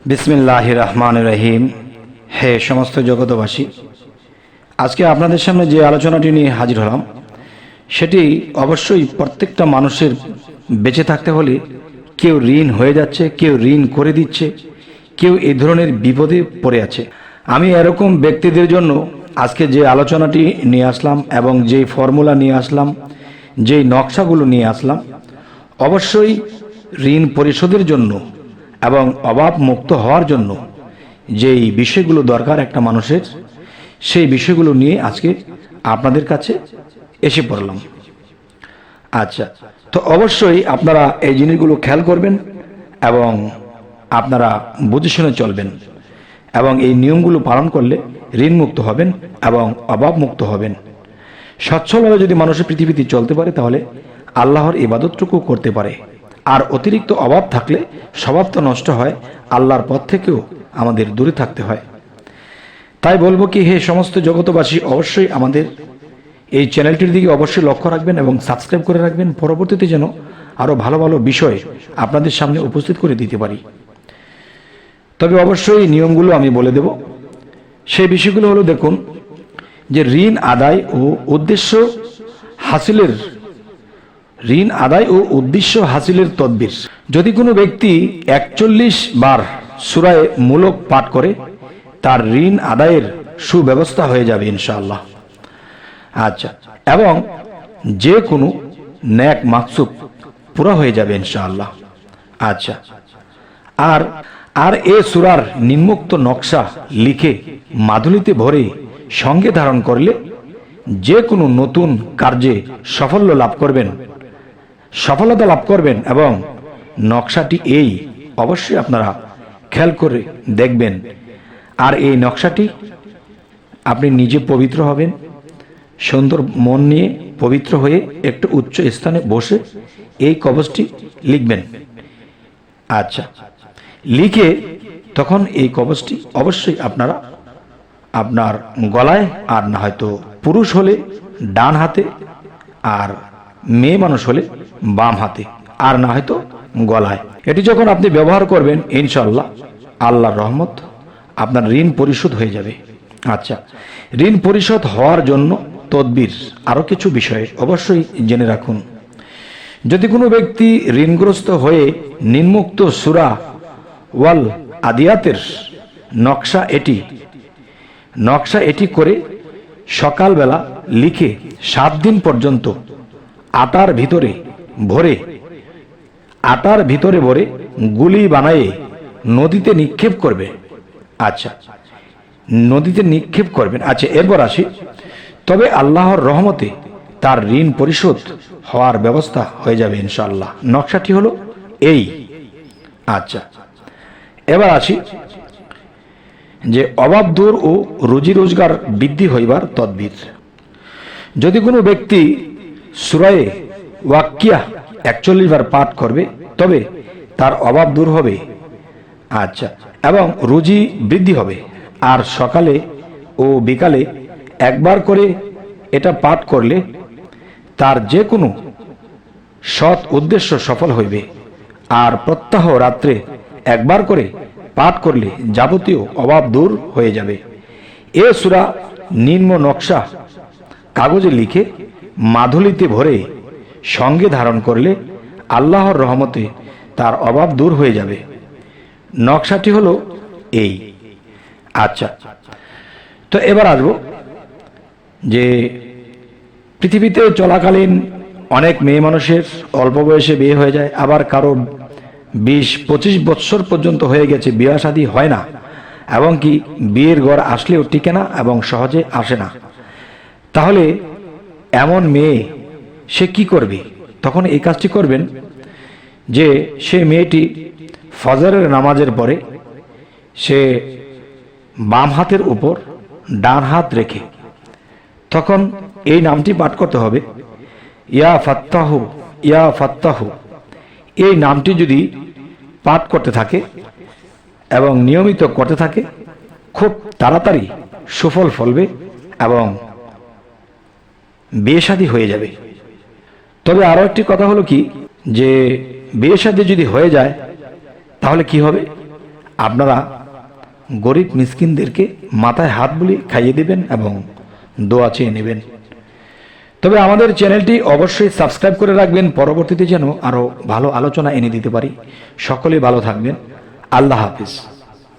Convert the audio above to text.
বিসমিল্লাহির রহমানির রহিম। হে সমস্ত জগতবাসী, আজকে আপনাদের সামনে যে আলোচনাটি নিয়ে হাজির হলাম সেটি অবশ্যই প্রত্যেকটা মানুষের বেঁচে থাকতে হলে কেউ ঋণ হয়ে যাচ্ছে, কেউ ঋণ করে দিচ্ছে, কেউ এই ধরনের বিপদে পড়ে আছে। আমি এরকম ব্যক্তিদের জন্য আজকে যে আলোচনাটি নিয়ে আসলাম এবং যেই ফর্মুলা নিয়ে আসলাম, যেই নকশাগুলো নিয়ে আসলাম, অবশ্যই ঋণ পরিশোধের জন্য এবং অভাব মুক্ত হওয়ার জন্য যেই বিষয়গুলো দরকার একটা মানুষের, সেই বিষয়গুলো নিয়ে আজকে আপনাদের কাছে এসে পড়লাম। আচ্ছা, তো অবশ্যই আপনারা এই জিনিসগুলো খেয়াল করবেন এবং আপনারা বুঝে শুনে চলবেন এবং এই নিয়মগুলো পালন করলে ঋণ মুক্ত হবেন এবং অভাব মুক্ত হবেন। সচ্ছলভাবে যদি মানুষের পৃথিবীতে চলতে পারে তাহলে আল্লাহর ইবাদতটুকু করতে পারে। আর অতিরিক্ত অভাব থাকলে স্বভাব তো নষ্ট হয়, আল্লাহর পথ থেকেও আমাদের দূরে থাকতে হয়। তাই বলবো কি, হে সমস্ত জগতবাসী, অবশ্যই আমাদের এই চ্যানেলটির দিকে অবশ্যই লক্ষ্য রাখবেন এবং সাবস্ক্রাইব করে রাখবেন, পরবর্তীতে যেন আরও ভালো ভালো বিষয় আপনাদের সামনে উপস্থিত করে দিতে পারি। তবে অবশ্যই নিয়মগুলো আমি বলে দেব। সেই বিষয়গুলো হলো, দেখুন, যে ঋণ আদায় ও উদ্দেশ্য হাসিলের তদবির। যদি কোনো ব্যক্তি 41 বার সূরা মুলক পাঠ করে, তার ঋণ আদায়ের সুব্যবস্থা হয়ে যাবে ইনশাআল্লাহ। আচ্ছা, এবং যে কোনো নেক মাকসুদ পুরা হয়ে যাবে ইনশাআল্লাহ। আচ্ছা, আর এ সূরার নিম্নোক্ত নকশা লিখে মাদুলিতে ভরে সঙ্গে ধারণ করলে যে কোনো নতুন কার্যে সফলতা লাভ করবেন। এবং নকশাটি এই, অবশ্যই আপনারা খেয়াল করে দেখবেন। আর এই নকশাটি আপনি নিজে পবিত্র হবেন, সুন্দর মন নিয়ে পবিত্র হয়ে একটু উচ্চ স্থানে বসে এই কবজটি লিখবেন। আচ্ছা, লিখে তখন এই কবজটি অবশ্যই আপনার গলায়, আর না হয়তো পুরুষ হলে ডান হাতে, আর মেয়ে মানুষ হলে বাম হাতে, আর না হয়তো গলায়। এটি যখন আপনি ব্যবহার করবেন, ইনশাআল্লাহ আল্লাহর রহমত আপনার ঋণ পরিশোধ হয়ে যাবে। আচ্ছা, ঋণ পরিশোধ হওয়ার জন্য তদবির আরও কিছু বিষয়ে অবশ্যই জেনে রাখুন। যদি কোনো ব্যক্তি ঋণগ্রস্ত হয়ে নিম্নোক্ত সূরা ওয়াল আদিয়াতের নকশা এটি করে সকালবেলা লিখে 7 দিন পর্যন্ত আটার ভিতরে ভরে গুলি বানায়ে নদীতে নিক্ষেপ করবে। আচ্ছা, নদীতে নিক্ষেপ করবেন। আচ্ছা, এরপর আসি, তবে আল্লাহর রহমতে তার ঋণ পরিশোধ হওয়ার ব্যবস্থা হয়ে যাবে ইনশাআল্লাহ। নকশাটি হলো এই। আচ্ছা, এবার আসি যে অভাব দূর ও রুজি রোজগার বৃদ্ধি হইবার তদবির। যদি কোনো ব্যক্তি সূরা ওয়াকিয়া 41 বার পাঠ করবে, তবে তার অভাব দূর হবে। আচ্ছা, এবং রুজি বৃদ্ধি হবে। আর সকালে ও বিকালে একবার করে এটা পাঠ করলে তার যে কোনো সৎ উদ্দেশ্য সফল হইবে। আর প্রত্যহ রাত্রে একবার করে পাঠ করলে যাবতীয় অভাব দূর হয়ে যাবে। এ সূরা নিম্ন নকশা কাগজে লিখে মাদুলিতে ভরে সঙ্গে ধারণ করলে আল্লাহর রহমতে তার অভাব দূর হয়ে যাবে। নকশাটি হলো এই। আচ্ছা, তো এবার আসবো যে পৃথিবীতে চলাকালীন অনেক মেয়ে মানুষের অল্প বয়সে বিয়ে হয়ে যায়, আবার কারো 20-25 বৎসর পর্যন্ত হয়ে গেছে, বিয়ে শাদী হয় না, এবং কি বিয়ের ঘর আসলেও টিকে না এবং সহজে আসে না। তাহলে এমন মেয়ে সে কি করবে? তখন এই কাজটি করবেন যে সে মেয়েটি ফজরের নামাজের পরে সে বাম হাতের উপর ডান হাত রেখে তখন এই নামটি পাঠ করতে হবে, ইয়া ফাত্তাহু ইয়া ফাত্তাহু। এই নামটি যদি পাঠ করতে থাকে এবং নিয়মিত করতে থাকে, খুব তাড়াতাড়ি সুফল ফলবে এবং বিয়ে শাদী হয়ে যাবে। তবে আরো একটি কথা হলো কি, যে বিয়ে শাদী যদি হয়ে যায় তাহলে কি হবে? আপনারা গরিব মিসকিনদেরকে মাথায় হাত বুলিয়ে খাইয়ে দেবেন এবং দোয়া চেয়ে নেবেন। তবে আমাদের চ্যানেলটি অবশ্যই সাবস্ক্রাইব করে রাখবেন, পরবর্তীতে যেন আরও ভালো আলোচনা এনে দিতে পারি। সকলে ভালো থাকবেন। আল্লাহ হাফিজ।